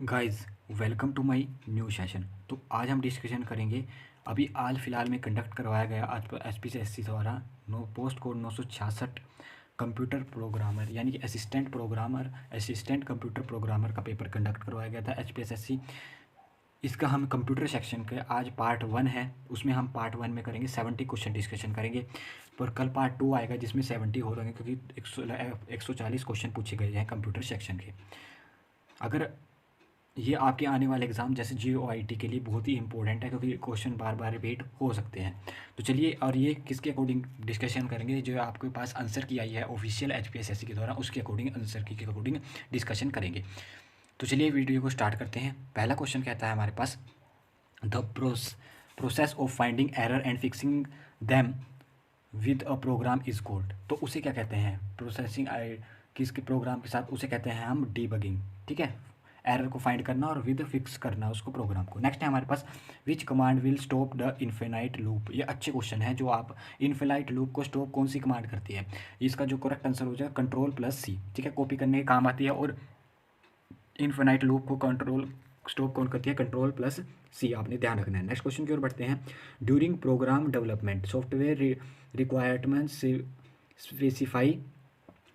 Guys, welcome to my new session. तो आज हम डिस्कशन करेंगे अभी हाल फिलहाल में कंडक्ट करवाया गया आज S P C S C द्वारा पोस्ट कोड 966 कंप्यूटर प्रोग्रामर यानी कि असिस्टेंट कंप्यूटर प्रोग्रामर का पेपर कंडक्ट करवाया गया था H P S S C. इसका हम कंप्यूटर सेक्शन के आज पार्ट 1 है, उसमें हम पार्ट 1 में करेंगे 70 क्वेश्चन डिस्कशन करेंगे। पर कल पार्ट 2 आएगा जिसमें 70 हो रहेंगे क्योंकि 140 क्वेश्चन पूछे गए हैं कंप्यूटर सेक्शन के। अगर ये आपके आने वाले एग्ज़ाम जैसे GOIT के लिए बहुत ही इंपॉर्टेंट है क्योंकि क्वेश्चन बार बार रिपीट हो सकते हैं। तो चलिए, और ये किसके अकॉर्डिंग डिस्कशन करेंगे, जो आपके पास आंसर की आई है ऑफिशियल HPSSC के द्वारा, उसके अकॉर्डिंग आंसर की के अकॉर्डिंग डिस्कशन करेंगे। तो चलिए वीडियो को स्टार्ट करते हैं। पहला क्वेश्चन कहता है हमारे पास, the process of finding error and fixing them with a program is called. तो उसे क्या कहते हैं, प्रोसेसिंग किसके प्रोग्राम के साथ, उसे कहते हैं हम डीबगिंग। ठीक है, एरर को फाइंड करना और विद फिक्स करना उसको प्रोग्राम को। नेक्स्ट है हमारे पास, which command will stop the infinite loop. ये अच्छे क्वेश्चन है, जो आप इन्फिनाइट लूप को स्टॉप कौन सी कमांड करती है। इसका जो करेक्ट आंसर हो जाएगा Ctrl+C। ठीक है, कॉपी करने के काम आती है और इन्फिनाइट लूप को कंट्रोल स्टॉप कौन करती है, Ctrl+C। आपने ध्यान रखना है। नेक्स्ट क्वेश्चन की ओर बढ़ते हैं। During program development software requirement specify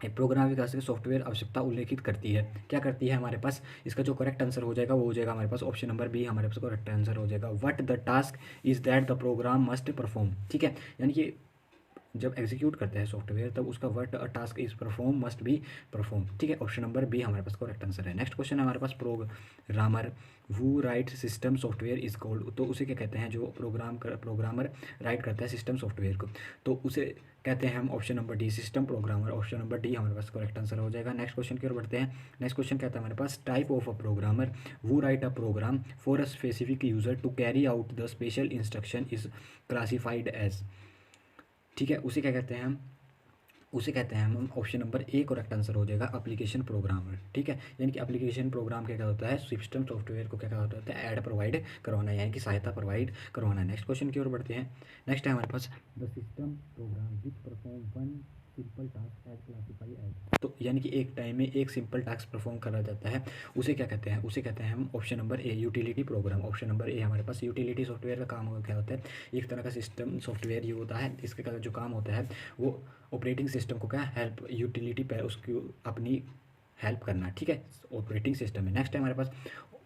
program विकास के सॉफ्टवेयर आवश्यकता उल्लेखित करती है। क्या करती है हमारे पास, इसका जो करेक्ट आंसर हो जाएगा वो हो जाएगा हमारे पास ऑप्शन नंबर बी। हमारे पास करेक्ट आंसर हो जाएगा what the task is that the program must perform. ठीक है, यानी कि जब एग्जीक्यूट करते हैं सॉफ्टवेयर तब उसका what a task is perform must be perform. ठीक है, ऑप्शन नंबर बी हमारे पास करेक्ट आंसर है। नेक्स्ट क्वेश्चन है हमारे पास, programmer who right system software is called. तो उसे क्या कहते हैं, जो प्रोग्रामर राइट करता है सिस्टम सॉफ्टवेयर को, तो उसे कहते हैं हम option number D system programmer. Option number D हमारे पास करेक्ट आंसर हो जाएगा। नेक्स्ट क्वेश्चन की ओर बढ़ते हैं। नेक्स्ट क्वेश्चन कहता है हमारे पास, type of a programmer who write a program for a specific user to carry out the special instruction is classified as. ठीक है, उसे क्या कहते हैं हम, उसे कहते हैं हम option number A correct answer हो जाएगा एप्लीकेशन प्रोग्रामर। ठीक है, यानी कि एप्लीकेशन प्रोग्राम क्या होता है, सिस्टम सॉफ्टवेयर को क्या होता है, ऐड प्रोवाइड करवाना है, यानी कि सहायता प्रोवाइड करवाना है। नेक्स्ट क्वेश्चन की ओर बढ़ते हैं। नेक्स्ट है हमारे पास, the system program which perform one simple task as classify as. तो यानी कि एक टाइम में एक सिंपल टास्क परफॉर्म करा जाता है, उसे क्या कहते हैं, उसे कहते हैं हम option number A utility programme. Option number A हमारे पास यूटिलिटी सॉफ्टवेयर का काम क्या होता है, एक तरह का सिस्टम सॉफ्टवेयर ये होता है, इसका जो काम होता है वो ऑपरेटिंग सिस्टम को क्या हेल्प, यूटिलिटी पे उसकी अपनी हेल्प करना। ठीक है, ऑपरेटिंग सिस्टम है। नेक्स्ट है हमारे पास,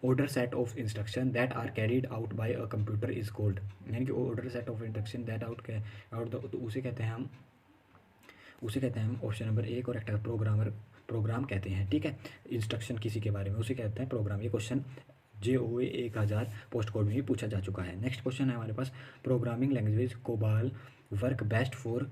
order set of instruction that are carried out by a computer is called. यानी कि order set of instruction that out तो उसे कहते हैं हम, उसे कहते हैं हम ऑप्शन नंबर ए करेक्ट है, प्रोग्राम कहते हैं। ठीक है, इंस्ट्रक्शन किसी के बारे में उसे कहते हैं प्रोग्राम। ये क्वेश्चन JOA 1000 पोस्ट कोड में भी पूछा जा चुका है। नेक्स्ट क्वेश्चन है हमारे पास, programming language COBOL work best for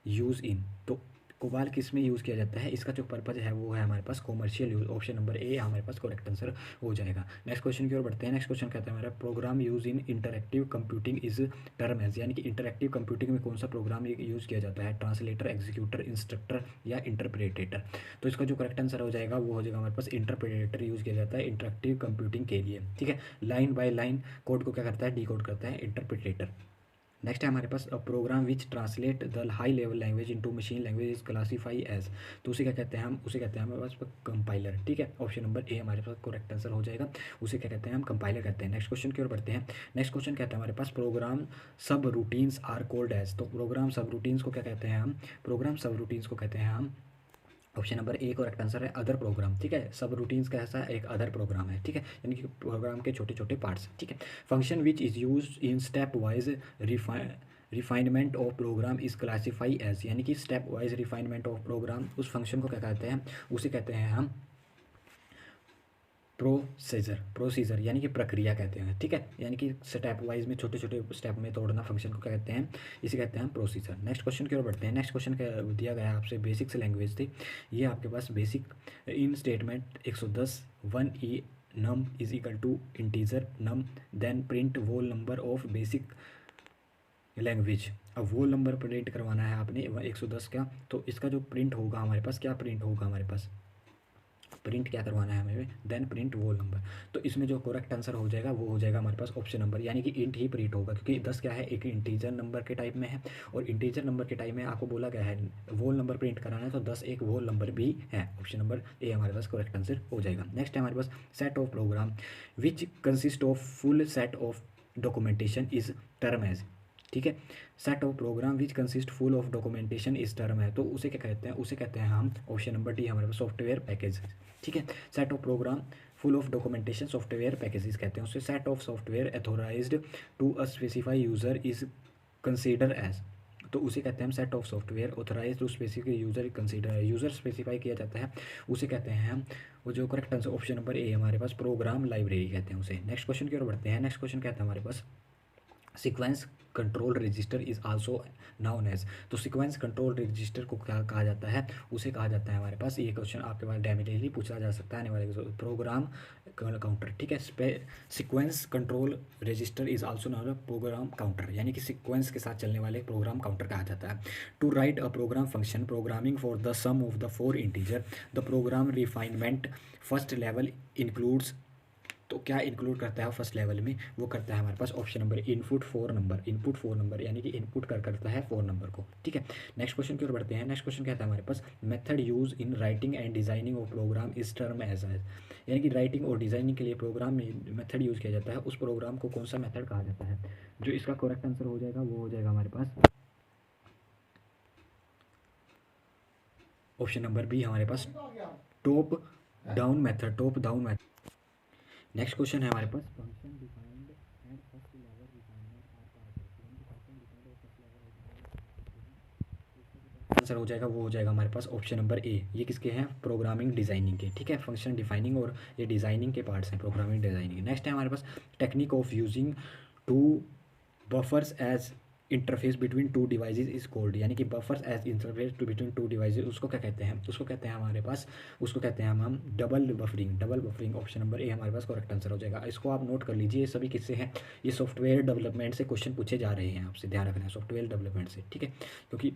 use in. तो कोबाल किस में यूज़ किया जाता है, इसका जो पर्पज़ है वो है हमारे पास commercial use. Option number A हमारे पास करेक्ट आंसर हो जाएगा। नेक्स्ट क्वेश्चन की ओर बढ़ते हैं। नेक्स्ट क्वेश्चन कहता है हमारा, program use in interactive computing is term as. यानी कि इंटरेक्टिव कंप्यूटिंग में कौन सा प्रोग्राम यूज़ किया जाता है, ट्रांसलेटर, एग्जीक्यूटर, इंस्ट्रक्टर या इंटरप्रेटेटर। तो इसका जो करेक्ट आंसर हो जाएगा वो हो जाएगा हमारे पास इंटरप्रेटेटर यूज़ किया जाता है इंटरेक्टिव कंप्यूटिंग के लिए। ठीक है, लाइन बाय लाइन कोड को क्या करता है, डिकोड करता है इंटरप्रेटेटर। नेक्स्ट है हमारे पास, a program which translate the high level language into machine language is classify as. तो उसे क्या कहते हैं हम, उसे कहते हैं हमारे पास कंपाइलर। ठीक है, ऑप्शन नंबर ए हमारे पास करेक्ट आंसर हो जाएगा, उसे क्या कहते हैं हम, कंपाइलर कहते हैं। नेक्स्ट क्वेश्चन की ओर बढ़ते हैं। नेक्स्ट क्वेश्चन कहता है हमारे पास, प्रोग्राम सब रूटीन्स आर कोल्ड एज। तो प्रोग्राम सब रूटीन्स को क्या कहते हैं हम, प्रोग्राम सब रूटीन्स को कहते हैं हम, option number A correct answer है अदर प्रोग्राम। ठीक है, सब रूटीन्स का ऐसा एक अदर प्रोग्राम है। ठीक है, यानी कि प्रोग्राम के छोटे छोटे पार्ट्स। ठीक है, function which is use in step wise refinement of program is classify as. यानी कि step wise refinement of program, उस फंक्शन को क्या कहते हैं, उसे कहते हैं हम प्रोसीजर यानी कि प्रक्रिया कहते हैं। ठीक है, यानी कि स्टेप वाइज में छोटे छोटे स्टेप में तोड़ना फंक्शन को क्या कहते हैं, इसे कहते हैं प्रोसीजर। नेक्स्ट क्वेश्चन की ओर बढ़ते हैं। नेक्स्ट क्वेश्चन क्या दिया गया है आपसे, बेसिक्स लैंग्वेज थी ये आपके पास। BASIC in statement 110 1 E num is equal to integer num then print whole number of BASIC language. अब वोल नंबर प्रिंट करवाना है आपने 110 का, तो इसका जो प्रिंट होगा हमारे पास, क्या प्रिंट होगा हमारे पास, प्रिंट क्या करवाना है हमें, देन प्रिंट वोल नंबर। तो इसमें जो करेक्ट आंसर हो जाएगा वो हो जाएगा हमारे पास ऑप्शन नंबर, यानी कि इंट ही प्रिंट होगा, क्योंकि 10 क्या है, एक इंटीजर नंबर के टाइप में है, और इंटीजर नंबर के टाइप में आपको बोला गया है वोल नंबर प्रिंट कराना है, तो 10 एक वोल नंबर भी है। ऑप्शन नंबर ए हमारे पास करेक्ट आंसर हो जाएगा। नेक्स्ट है हमारे पास set of program which consist of full set of documentation is term as, ठीक है। Set of program which consist full of documentation is term है, तो उसे क्या कहते हैं, उसे कहते हैं हम ऑप्शन नंबर डी हमारे पास सॉफ्टवेयर पैकेज, ठीक है। Set of program full of documentation software packages कहते हैं उसे। Set of software authorized to a specify user is consider as, तो उसे कहते हैं हम set of software authorize to specific user consider है, यूजर स्पेसिफाई किया जाता है उसे कहते हैं हम, वो जो correct answer option number A हमारे पास प्रोग्राम लाइब्रेरी कहते हैं उसे। नेक्स्ट क्वेश्चन की ओर बढ़ते हैं। नेक्स्ट क्वेश्चन कहते हैं हमारे पास sequence control register is also known as, तो सीक्वेंस कंट्रोल रजिस्टर को क्या कहा जाता है, उसे कहा जाता है हमारे पास, ये क्वेश्चन आपके पास डेफिनेटली पूछा जा सकता है आने वाले प्रोग्राम काउंटर, ठीक है। Sequence control register is also noun program counter, यानी कि सीक्वेंस के साथ चलने वाले प्रोग्राम काउंटर कहा जाता है। To write a program function programming for the sum of the 4 integer the program refinement first level includes, तो क्या इंक्लूड करता है फर्स्ट लेवल में, वो करता है हमारे पास option number input 4 number, input 4 number, यानी कि इनपुट करता है 4 नंबर को, ठीक है। नेक्स्ट क्वेश्चन की ओर बढ़ते हैं। नेक्स्ट क्वेश्चन कहता है हमारे पास method use in writing and designing of program is term as, यानी कि राइटिंग और डिजाइनिंग के लिए प्रोग्राम में मेथड यूज किया जाता है, उस प्रोग्राम को कौन सा मेथड कहा जाता है। जो इसका करेक्ट आंसर हो जाएगा वो हो जाएगा हमारे पास ऑप्शन नंबर बी हमारे पास top down method, top down method. Next question है हमारे पास function defined and first level refinement are function defined और फर्स्ट लेवल आंसर हो जाएगा वो हो जाएगा हमारे पास ऑप्शन नंबर ए, ये किसके हैं, प्रोग्रामिंग डिजाइनिंग के, ठीक है। फंक्शन डिफाइनिंग और ये डिजाइनिंग के पार्ट्स हैं, प्रोग्रामिंग डिजाइनिंग। नेक्स्ट है हमारे पास technique of using two buffers as interface between two devices is called, यानी कि buffers as interface to between two devices, उसको क्या कहते हैं, उसको कहते हैं हमारे पास, उसको कहते हैं हम double buffering, double buffering. Option number A हमारे पास करेक्ट आंसर हो जाएगा। इसको आप नोट कर लीजिए, ये सभी किससे हैं, ये सॉफ्टवेयर डेवलपमेंट से क्वेश्चन पूछे जा रहे हैं, आपसे ध्यान रखना है, सॉफ्टवेयर डेवलपमेंट से, ठीक है। क्योंकि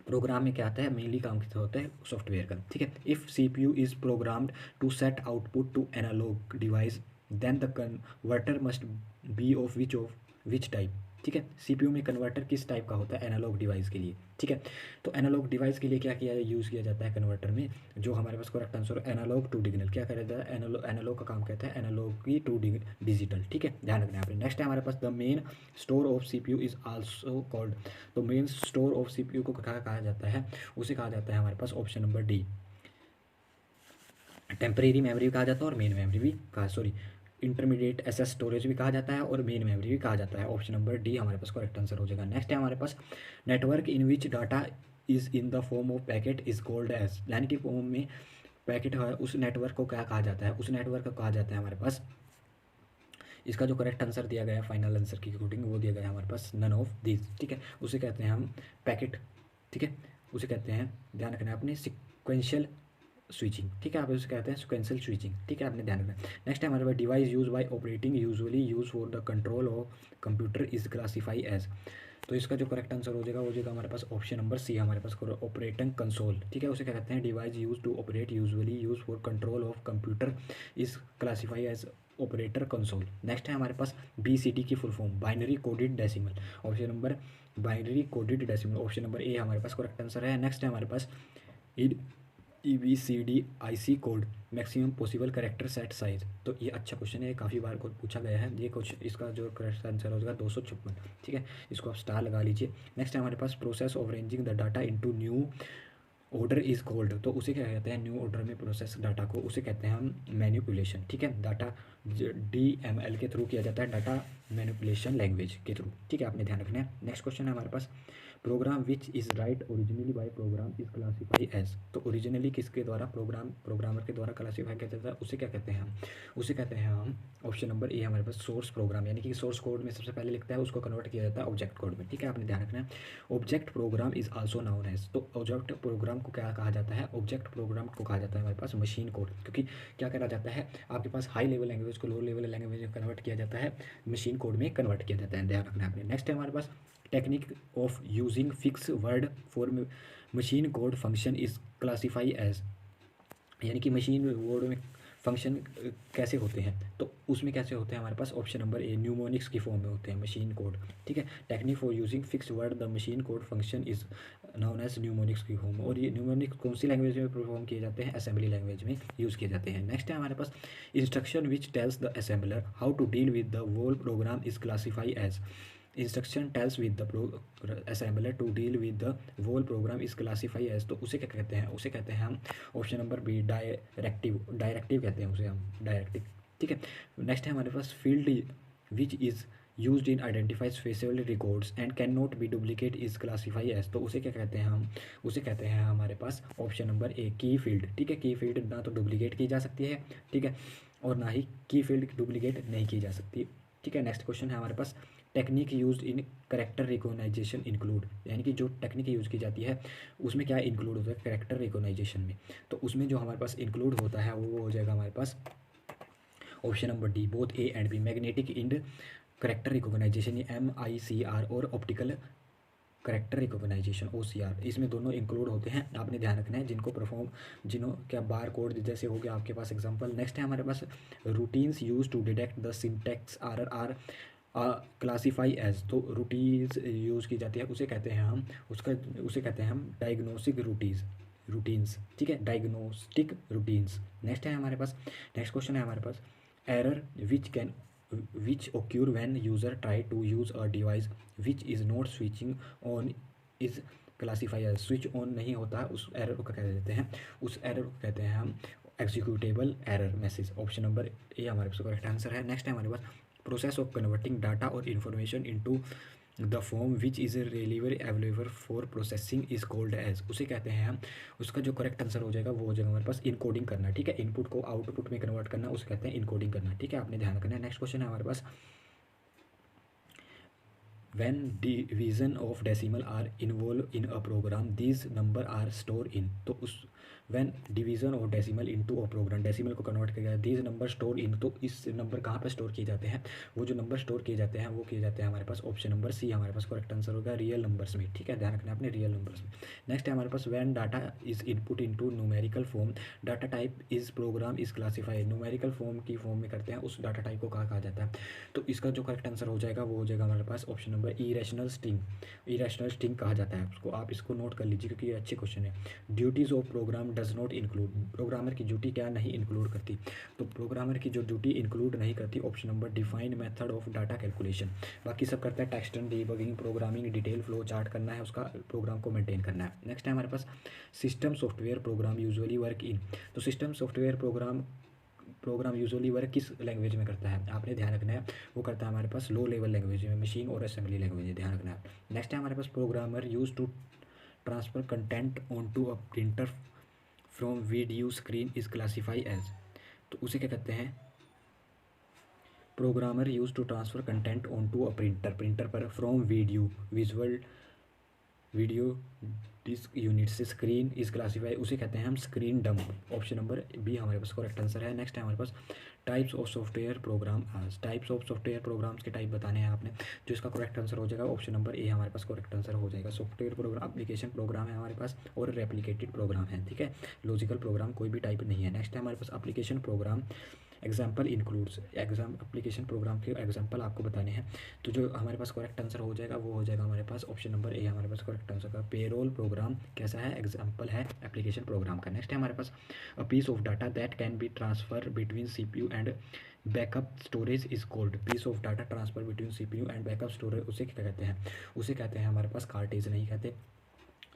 प्रोग्राम में क्या आता है, मेनली काम कितना होता है सॉफ्टवेयर का, ठीक है। If CPU is programmed to set output to analog device then the converter must be of which type, ठीक है। CPU में कन्वर्टर किस टाइप का होता है, एनालॉग डिवाइस के लिए, ठीक है। तो एनालॉग डिवाइस के लिए क्या किया यूज़ किया जाता है कन्वर्टर में, जो हमारे पास correct answer analog to digital, क्या करा जाता है, एनालॉग का काम कहता है एनालॉग की टू डिजिटल, ठीक है, ध्यान रखना है। नेक्स्ट है हमारे पास the main store of CPU is also called, तो मेन स्टोर ऑफ CPU को क्या कहा जाता है, उसे कहा जाता है हमारे पास option number D temporary memory कहा जाता है, और मेन मेमोरी भी कहा, सॉरी इंटरमीडिएट एसएस स्टोरेज भी कहा जाता है, और मेन मेमोरी भी कहा जाता है। ऑप्शन नंबर डी हमारे पास करेक्ट आंसर हो जाएगा। नेक्स्ट है हमारे पास network in which data is in the form of packet is called as, यानी कि फॉर्म में पैकेट है, उस नेटवर्क को क्या कहा जाता है, उस नेटवर्क को कहा जाता है हमारे पास, इसका जो करेक्ट आंसर दिया गया है फाइनल आंसर की अकॉर्डिंग वो दिया गया है हमारे पास नन ऑफ दिस, ठीक है। उसे कहते हैं हम पैकेट, ठीक है, उसे कहते हैं, ध्यान रखना है अपने, सिक्वेंशियल स्विचिंग, ठीक है, आप उसे कहते हैं सिक्वेंशियल स्विचिंग, ठीक है, आपने ध्यान रखना। नेक्स्ट है हमारे पास device use by operating usually use for the control of computer is classify as, तो इसका जो करेक्ट आंसर हो जाएगा वो जाएगा हमारे पास ऑप्शन नंबर सी हमारे पास ऑपरेटिंग कंसोल, ठीक है, उसे क्या कहते हैं, device use to operate usually use for control of computer is classify as operator console. Next है हमारे पास BCD की full form binary coded decimal, option number binary coded decimal, option number A हमारे पास करेक्ट आंसर है। Next है हमारे पास EBCD IC code maximum possible character set size, तो ये अच्छा क्वेश्चन है, काफ़ी बार पूछा गया है ये क्वेश्चन, इसका जो करेक्ट आंसर हो जाएगा 256, ठीक है, इसको आप स्टार लगा लीजिए। नेक्स्ट है हमारे पास process of ranging the data into new order is called, तो उसे क्या कहते हैं, न्यू ऑर्डर में प्रोसेस डाटा को उसे कहते हैं हम मैनिपुलेशन, ठीक है। डाटा DML के थ्रू किया जाता है, डाटा मैनिपुलेशन लैंग्वेज के थ्रू, ठीक है, आपने ध्यान रखना है। नेक्स्ट क्वेश्चन है हमारे पास program which is write originally by program is classify as, तो ओरिजिनली किसके द्वारा, प्रोग्रामर के द्वारा क्लासीफाई किया जाता है, उसे क्या कहते हैं हम, उसे कहते हैं हम ऑप्शन नंबर ए हमारे पास सोर्स प्रोग्राम, यानी कि सोर्स कोड में सबसे पहले लिखता है उसको कन्वर्ट किया जाता है ऑब्जेक्ट कोड में, ठीक है, आपने ध्यान रखना है। Object program is also known as, तो ऑब्जेक्ट प्रोग्राम को क्या कहा जाता है, ऑब्जेक्ट प्रोग्राम को कहा जाता है हमारे पास मशीन कोड, क्योंकि क्या करा जाता है आपके पास हाई लेवल लैंग्वेज को लो लेवल लैंग्वेज में कन्वर्ट किया जाता है, मशीन कोड में कन्वर्ट किया जाता है, ध्यान रखना है आपने। नेक्स्ट है हमारे पास technique of using fix word for machine code function is classify as, यानी कि मशीन वर्ड में फंक्शन कैसे होते हैं, तो उसमें कैसे होते हैं हमारे पास ऑप्शन नंबर ए न्यूमोनिक्स की फॉर्म में होते हैं मशीन कोड। ठीक है, technique for using fix word the machine code function is known as mnemonics की फॉर्म। और ये न्यूमोनिक्स कौन सी लैंग्वेज में परफॉर्म किए जाते हैं, असेंबली लैंग्वेज में यूज़ किए जाते हैं। नेक्स्ट है हमारे पास instruction which tells the assembler how to deal with the whole program is classify as. Instruction tells with the assembler to deal with the whole program is classify as, तो उसे क्या कहते हैं, उसे कहते हैं हम option number B directive, directive कहते हैं उसे हम, डायरेक्टिव। ठीक है, नेक्स्ट है हमारे पास field which is use in identifies feasible records and can not be duplicate is classify as, तो उसे क्या कहते हैं हम, उसे कहते हैं हमारे पास ऑप्शन नंबर ए की फील्ड। ठीक है, की फील्ड ना तो डुप्लीकेट की जा सकती है, ठीक है, और ना ही की फील्ड डुप्लीकेट नहीं की जा सकती। ठीक है, नेक्स्ट क्वेश्चन है हमारे पास technique use in character recognization include, यानी कि जो टेक्निक यूज़ की जाती है उसमें क्या इंक्लूड होता है करेक्टर रिकॉग्नाइजेशन में, तो उसमें जो हमारे पास इंक्लूड होता है वो हो जाएगा हमारे पास option number D both A and B, magnetic ink character recognization MICR और ऑप्टिकल करेक्टर रिकॉग्नाइजेशन OCR, इसमें दोनों इंक्लूड होते हैं। आपने ध्यान रखना है जिनको परफॉर्म, जिन्हों क्या बार कोड जैसे हो गया आपके पास एग्जांपल। नेक्स्ट है हमारे पास routines use to detect the syntax error classify as, तो रूटीन्स यूज़ की जाती है उसे कहते हैं हम, उसका उसे कहते हैं हम डायग्नोस्टिक रूटीन्स। ठीक है, डायग्नोस्टिक रूटीन्स। नेक्स्ट है हमारे पास, नेक्स्ट क्वेश्चन है हमारे पास error which occur when user try to use a device which is not switching on is classify as, switch on नहीं होता है उस एरर को क्या कह देते हैं, उस एरर को कहते हैं हम executable error message. Option number A हमारे पास करेक्ट आंसर है। नेक्स्ट है हमारे पास प्रोसेस ऑफ कन्वर्टिंग डाटा और information into the form which is रेलिवर available for processing is called as, उसे कहते हैं हम, उसका जो करेक्ट आंसर हो जाएगा वो हो जाएगा हमारे पास इनकोडिंग करना। ठीक है, इनपुट को आउटपुट में कन्वर्ट करना उसे कहते हैं इनकोडिंग करना। ठीक है, आपने ध्यान रखना है। नेक्स्ट क्वेश्चन है हमारे पास when division of decimal are involved in a program these number are stored in, तो उस when division of decimal into a program, decimal को कन्वर्ट किया गया these number stored in, तो इस नंबर कहाँ पर स्टोर किए जाते हैं, वो जो नंबर स्टोर किए जाते हैं वो किए जाते हैं हमारे पास ऑप्शन नंबर सी हमारे पास करेक्ट आंसर होगा रियल नंबर्स में। ठीक है, ध्यान रखना है अपने रियल नंबर्स में। नेक्स्ट है हमारे पास when data is input into numerical form data type is program is classified, numerical form की फॉर्म में करते हैं उस डाटा टाइप को कहा जाता है, तो इसका जो करेक्ट आंसर हो जाएगा वो हो जाएगा हमारे पास option number irrational string, irrational string कहा जाता है उसको, आप इसको नोट कर लीजिए क्योंकि ये अच्छे क्वेश्चन है। Duties of program does not include, programmer की ड्यूटी क्या नहीं इंक्लूड करती, तो प्रोग्रामर की जो ड्यूटी इंक्लूड नहीं करती option number defined method of data calculation, बाकी सब करता है text and debugging, programming, detail flow chart करना है, उसका प्रोग्राम को मेंटेन करना है। नेक्स्ट है हमारे पास system software program usually work in, तो system software program usually work किस लैंग्वेज में करता है, आपने ध्यान रखना है वो करता है हमारे पास लो लेवल लैंग्वेज में, मशीन और असेंबली लैंग्वेज में, ध्यान रखना है। नेक्स्ट है हमारे पास programmer use to transfer content on to a printer from video screen is classify as, तो उसे क्या कहते हैं, programmer use to transfer content on to a printer, printer पर फ्रॉम वीडियो डिस्क यूनिट से स्क्रीन इज क्लासीफाई, उसे कहते हैं हम screen dump. Option number B हमारे पास करेक्ट आंसर है। नेक्स्ट है हमारे पास टाइप्स ऑफ सॉफ्टवेयर प्रोग्राम आज, टाइप्स ऑफ सॉफ्टवेयर प्रोग्राम्स के टाइप बताने हैं आपने, जो इसका करेक्ट आंसर हो जाएगा ऑप्शन नंबर ए हमारे पास करेक्ट आंसर हो जाएगा। सॉफ्टवेयर प्रोग्राम एप्लीकेशन प्रोग्राम है हमारे पास और रेप्लिकेटेड प्रोग्राम है। ठीक है, लॉजिकल प्रोग्राम कोई भी टाइप नहीं है। नेक्स्ट है हमारे पास application program example includes, application program के एग्जाम्पल आपको बताने हैं, तो जो हमारे पास करेक्ट आंसर हो जाएगा वो हो जाएगा हमारे पास ऑप्शन नंबर ए हमारे पास करेक्ट आंसर का पेरोल प्रोग्राम कैसा है, एग्जाम्पल है एप्लीकेशन प्रोग्राम का। नेक्स्ट है हमारे पास a piece of data that can be transfer between CPU and backup storage is called, piece of data transfer between CPU and backup storage उसे क्या कहते हैं, उसे कहते हैं हमारे पास कार्टेज नहीं कहते,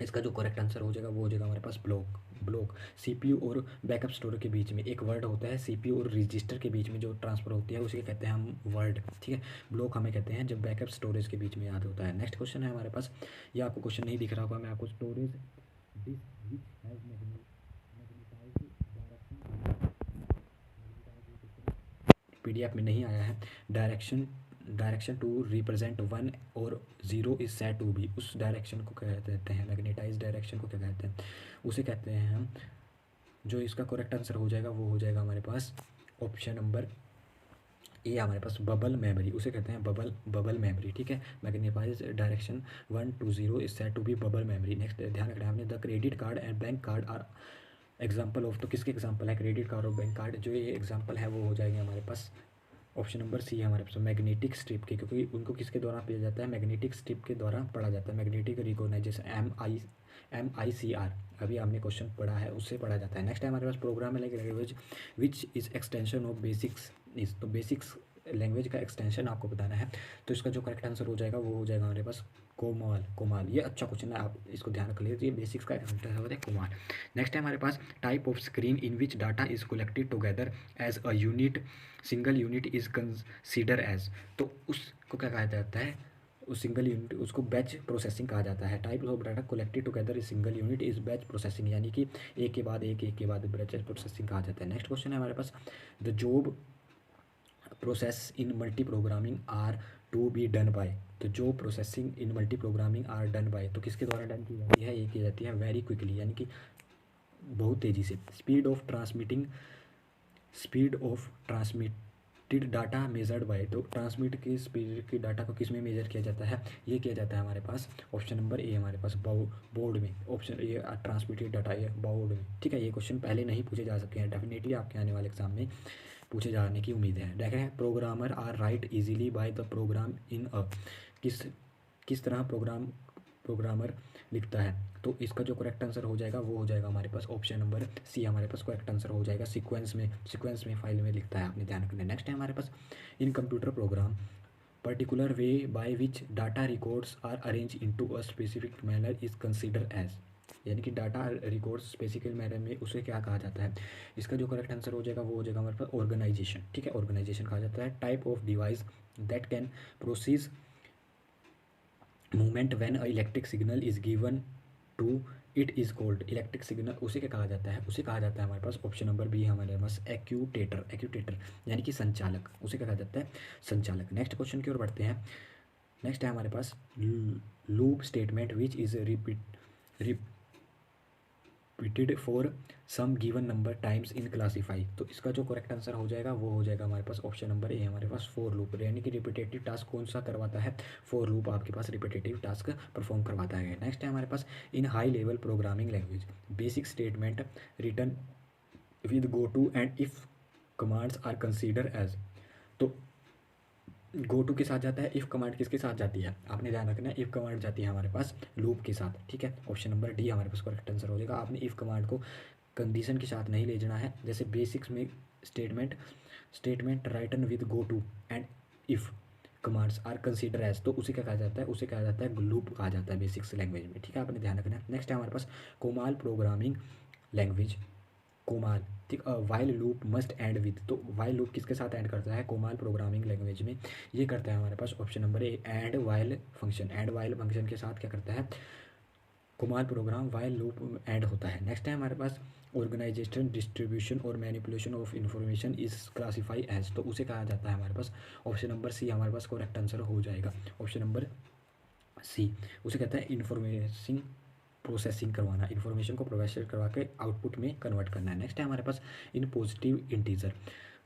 इसका जो करेक्ट आंसर हो जाएगा वो हो जाएगा हमारे पास ब्लॉक। CPU और बैकअप स्टोर के बीच में एक वर्ड होता है, CPU और रजिस्टर के बीच में जो ट्रांसफर होती है उसे कहते हैं हम वर्ड। ठीक है, ब्लॉक हमें कहते हैं जब बैकअप स्टोरेज के बीच में याद होता है। नेक्स्ट क्वेश्चन है हमारे पास, ये आपको क्वेश्चन नहीं दिख रहा होगा, मैं आपको स्टोरेज PDF में नहीं आया है, डायरेक्शन टू रिप्रेजेंट 1 और 0 इज सेट टू बी, उस डायरेक्शन को क्या कहते हैं, मैग्नेटाइज डायरेक्शन को क्या कहते हैं, उसे कहते हैं हम, जो इसका करेक्ट आंसर हो जाएगा वो हो जाएगा हमारे पास ऑप्शन नंबर ए हमारे पास बबल मेमोरी, उसे कहते हैं बबल मेमोरी। ठीक है, magnetize direction 1 to 0 is set to be bubble memory. Next ध्यान रखना है आपने, the credit card and bank card are example of, तो किसके एग्जाम्पल है, क्रेडिट कार्ड और बैंक कार्ड, जो ये एग्जाम्पल है वो हो जाएंगे हमारे पास ऑप्शन नंबर सी है हमारे पास मैग्नेटिक स्ट्रिप के, क्योंकि उनको किसके द्वारा किया जाता है, मैग्नेटिक स्ट्रिप के द्वारा पढ़ा जाता है। मैग्नेटिक रिकॉग्नाइजेशन MICR, अभी हमने क्वेश्चन पढ़ा है उससे पढ़ा जाता है। नेक्स्ट है हमारे पास programming language which is extension of basics is, तो बेसिक्स लैंग्वेज का एक्सटेंशन आपको बताना है। तो इसका जो करेक्ट आंसर हो जाएगा वो हो जाएगा हमारे पास कोमाल। ये अच्छा क्वेश्चन है, आप इसको ध्यान रख लीजिए, बेसिक्स का आंसर है कोमाल। नेक्स्ट है हमारे पास type of screen in which data is collected together as a unit, single unit is consider as, तो उसको क्या कहा जाता है, उस सिंगल यूनिट उसको बैच प्रोसेसिंग कहा जाता है। Type of data collected together is single unit is batch processing, यानी कि एक के बाद बैच प्रोसेसिंग कहा जाता है। नेक्स्ट क्वेश्चन है हमारे पास the job process in multi programming are to be done by, तो जो processing in multi programming are done by, तो किसके द्वारा डन की जाती है, ये की जाती है वेरी क्विकली, यानी कि बहुत तेज़ी से। Speed of transmitted data measured by, तो ट्रांसमिट की स्पीड की डाटा को किस में मेजर किया जाता है, ये किया जाता है हमारे पास ऑप्शन नंबर ए हमारे पास बोर्ड में, ऑप्शन ये ट्रांसमिटेड डाटा ये बोर्ड में। ठीक है, ये क्वेश्चन पहले नहीं पूछे जा सकते हैं, डेफिनेटली आपके आने वाले एग्जाम में पूछे जाने की उम्मीद है। देखें, programmer are write easily by the program in a, किस किस तरह प्रोग्रामर लिखता है, तो इसका जो करेक्ट आंसर हो जाएगा वो हो जाएगा हमारे पास ऑप्शन नंबर सी हमारे पास करेक्ट आंसर हो जाएगा, सीक्वेंस में फाइल में लिखता है, आपने ध्यान रखना है। नेक्स्ट है हमारे पास in computer program particular way by which data records are arrange into a specific manner is consider as, यानी कि डाटा रिकॉर्ड्स स्पेसिफिक मैनर में उसे क्या कहा जाता है, इसका जो करेक्ट आंसर हो जाएगा वो हो जाएगा हमारे पास ऑर्गेनाइजेशन। ठीक है, ऑर्गेनाइजेशन कहा जाता है। Type of device that can produce movement when a electric signal is given to it is called, electric signal उसे क्या कहा जाता है, उसे कहा जाता है हमारे पास ऑप्शन नंबर बी हमारे पास एक्यूटेटर यानी कि संचालक, उसे क्या कहा जाता है, संचालक। नेक्स्ट क्वेश्चन की ओर बढ़ते हैं। नेक्स्ट है हमारे पास loop statement which is repeated for some given number times in classify, तो इसका जो करेक्ट आंसर हो जाएगा वो हो जाएगा हमारे पास ऑप्शन नंबर ए हमारे पास फॉर लूप, यानी कि रिपीटेटिव टास्क कौन सा करवाता है, फॉर लूप आपके पास रिपीटेटिव टास्क परफॉर्म करवाता है। नेक्स्ट है हमारे पास in high level programming language basic statement return with go to and if commands are consider as, तो गो टू के साथ जाता है, इफ़ कमांड किसके साथ जाती है, आपने ध्यान रखना है, इफ़ कमांड जाती है हमारे पास लूप के साथ। ठीक है, ऑप्शन नंबर डी हमारे पास करेक्ट आंसर हो जाएगा। आपने इफ़ कमांड को कंडीशन के साथ नहीं ले जाना है, जैसे बेसिक्स में statement written with go to and if commands are consider as, तो उसे क्या कहा जाता है, उसे कहा जाता है लूप कहा जाता है बेसिक्स लैंग्वेज में। ठीक है, आपने ध्यान रखना है। नेक्स्ट है हमारे पास कोमाल प्रोग्रामिंग लैंग्वेज, कोमाल, ठीक, while loop must and with, तो वाइल लूप किसके साथ एंड करता है, कोमाल प्रोग्रामिंग लैंग्वेज में ये करता है हमारे पास option number A and while function के साथ क्या करता है, COMAL program while loop end होता है। नेक्स्ट है हमारे पास ऑर्गेनाइजेशन डिस्ट्रीब्यूशन और manipulation of information is classify as, तो उसे कहा जाता है हमारे पास ऑप्शन नंबर सी हमारे पास करेक्ट आंसर हो जाएगा, ऑप्शन नंबर सी, उसे कहता है इन्फॉर्मेशन प्रोसेसिंग करवाना, इन्फॉर्मेशन को प्रोसेस करवा के आउटपुट में कन्वर्ट करना है। नेक्स्ट है हमारे पास in positive integer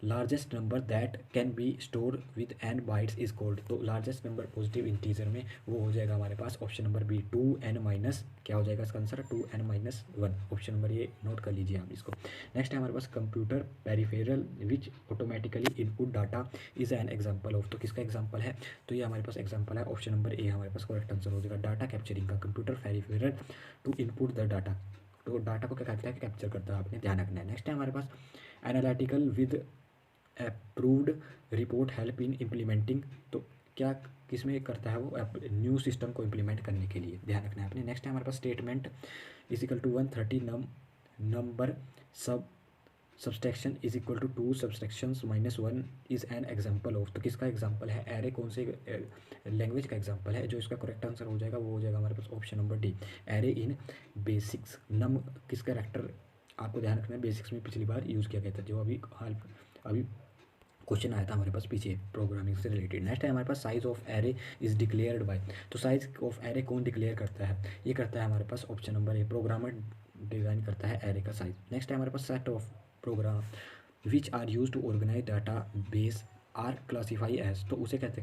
largest number that can be store with N bytes is called, तो लार्जेस्ट नंबर पॉजिटिव इंटीजर में वो हो जाएगा हमारे पास option number B 2n minus, क्या हो जाएगा इसका आंसर 2n-1, ऑप्शन नंबर ये नोट कर लीजिए आप इसको। नेक्स्ट है हमारे पास computer peripheral which automatically input data is an example of, तो किसका एग्जाम्पल है, तो ये हमारे पास एग्जाम्पल है ऑप्शन नंबर ए हमारे पास करेक्ट आंसर हो जाएगा डाटा कैप्चरिंग का, computer peripheral to input the data, तो डाटा को क्या करता है, कैप्चर करता है, आपने ध्यान रखना है। नेक्स्ट है हमारे पास analytical with approved report help in implementing, तो क्या किस में करता है वो, न्यू सिस्टम को इम्प्लीमेंट करने के लिए, ध्यान रखना है आपने। नेक्स्ट है हमारे पास statement is equal to 130 number subtraction is equal to 2 subtractions -1 is an example of, तो किसका एग्जांपल है, एरे कौन से लैंग्वेज का एग्जांपल है, जो इसका करेक्ट आंसर हो जाएगा वो हो जाएगा हमारे पास option number D array in basics. Num किस कैरेक्टर, आपको ध्यान रखना है, बेसिक्स में पिछली बार यूज़ किया गया था, जो अभी क्वेश्चन आया था हमारे पास पीछे प्रोग्रामिंग से रिलेटेड। नेक्स्ट है हमारे पास size of array is declared by, तो साइज ऑफ एरे कौन डिक्लेयर करता है, ये करता है हमारे पास option number A programmer design करता है एरे का साइज। नेक्स्ट है हमारे पास set of program which are use to organize data base are classify as, तो उसे कहते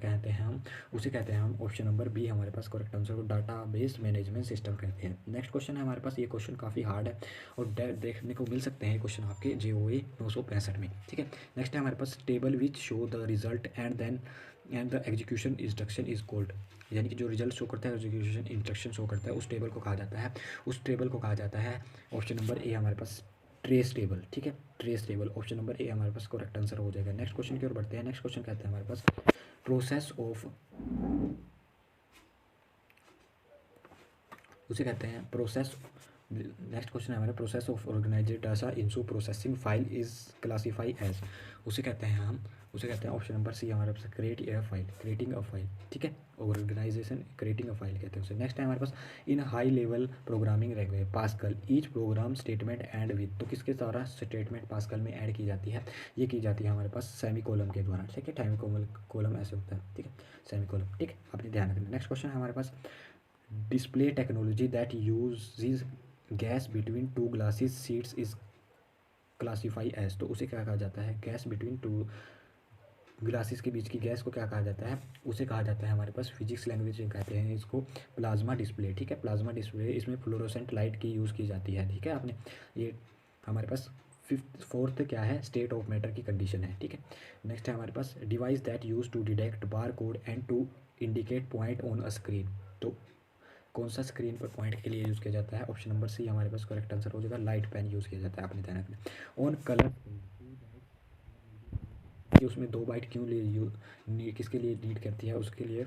हैं हम ऑप्शन नंबर बी हमारे पास करेक्ट आंसर को डाटाबेस मैनेजमेंट सिस्टम कहते हैं। नेक्स्ट क्वेश्चन है हमारे पास, ये क्वेश्चन काफ़ी हार्ड है और देखने को मिल सकते हैं क्वेश्चन आपके JOA 965 में, ठीक है। नेक्स्ट है हमारे पास, table which show the result and the execution instruction is called, यानी कि जो रिजल्ट शो करता है, एग्जीक्यूशन इंस्ट्रक्शन शो करता है, उस टेबल को कहा जाता है ऑप्शन नंबर ए हमारे पास ट्रेस टेबल, ठीक है, trace table, option number A हमारे पास करेक्ट आंसर हो जाएगा। नेक्स्ट क्वेश्चन की ओर बढ़ते हैं। नेक्स्ट क्वेश्चन कहते हैं हमारे पास, प्रोसेस ऑफ, उसे कहते हैं प्रोसेस, नेक्स्ट क्वेश्चन है हमारा, process of organised data into processing file is classify as, उसे कहते हैं ऑप्शन नंबर सी हमारे पास क्रिएटिंग अ फाइल, ठीक है, ऑर्गेनाइजेशन क्रिएटिंग अ फाइल कहते हैं उसे। नेक्स्ट है हमारे पास, in high level programming language Pascal each program statement end with, तो किसके द्वारा स्टेटमेंट पास्कल में ऐड की जाती है, ये की जाती है हमारे पास सेमी कोलम के द्वारा, ठीक है, टाइम कोलम ऐसे होता है, ठीक है, सेमी कोलम, ठीक है, आपने ध्यान रखना। नेक्स्ट क्वेश्चन है हमारे पास, display technology that uses gas between two glasses sheets is classify as, तो उसे क्या कहा जाता है, गैस बिटवीन टू ग्लासेस के बीच की गैस को क्या कहा जाता है, उसे कहा जाता है हमारे पास फिजिक्स लैंग्वेज में कहते हैं इसको प्लाज्मा डिस्प्ले, ठीक है, प्लाज्मा डिस्प्ले, इसमें फ्लोरोसेंट लाइट की यूज़ की जाती है, ठीक है, आपने ये हमारे पास फोर्थ क्या है, स्टेट ऑफ मैटर की कंडीशन है, ठीक है। नेक्स्ट है हमारे पास, device that use to detect bar code and to indicate point on a screen, तो कौन सा स्क्रीन पर पॉइंट के लिए यूज़ किया जाता है, ऑप्शन नंबर सी हमारे पास करेक्ट आंसर हो जाएगा, लाइट पेन यूज़ किया जाता है, आपने ध्यान रखना। ऑन कलर, कि उसमें 2 बाइट क्यों किसके लिए नीड करती है, उसके लिए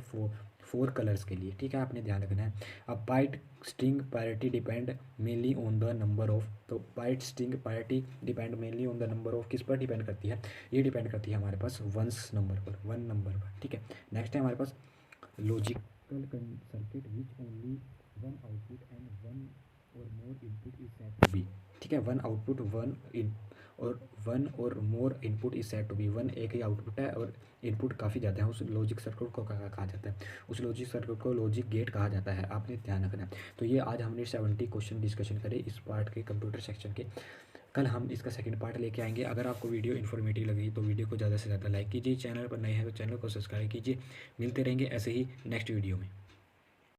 फोर कलर्स के लिए, ठीक है, आपने ध्यान रखना है। अब byte string parity depend mainly on the number of, तो byte string parity depend mainly on the number of, किस पर डिपेंड करती है, ये डिपेंड करती है हमारे पास वन नंबर पर, ठीक है। नेक्स्ट है हमारे पास, logical circuit which only one output and one or more input is set to be, ठीक है, one or more input is set to be, one एक ही आउटपुट है और इनपुट काफ़ी ज़्यादा है, उस लॉजिक सर्किट को कहा जाता है, उस लॉजिक सर्किट को लॉजिक गेट कहा जाता है, आपने ध्यान रखना है। तो ये आज हमने 70 क्वेश्चन डिस्कशन करे इस पार्ट के, कंप्यूटर सेक्शन के। कल हम इसका सेकंड पार्ट लेके आएंगे। अगर आपको वीडियो इन्फॉर्मेटिव लगी तो वीडियो को ज़्यादा से ज़्यादा लाइक कीजिए, चैनल पर नए हैं तो चैनल को सब्सक्राइब कीजिए। मिलते रहेंगे ऐसे ही नेक्स्ट वीडियो में।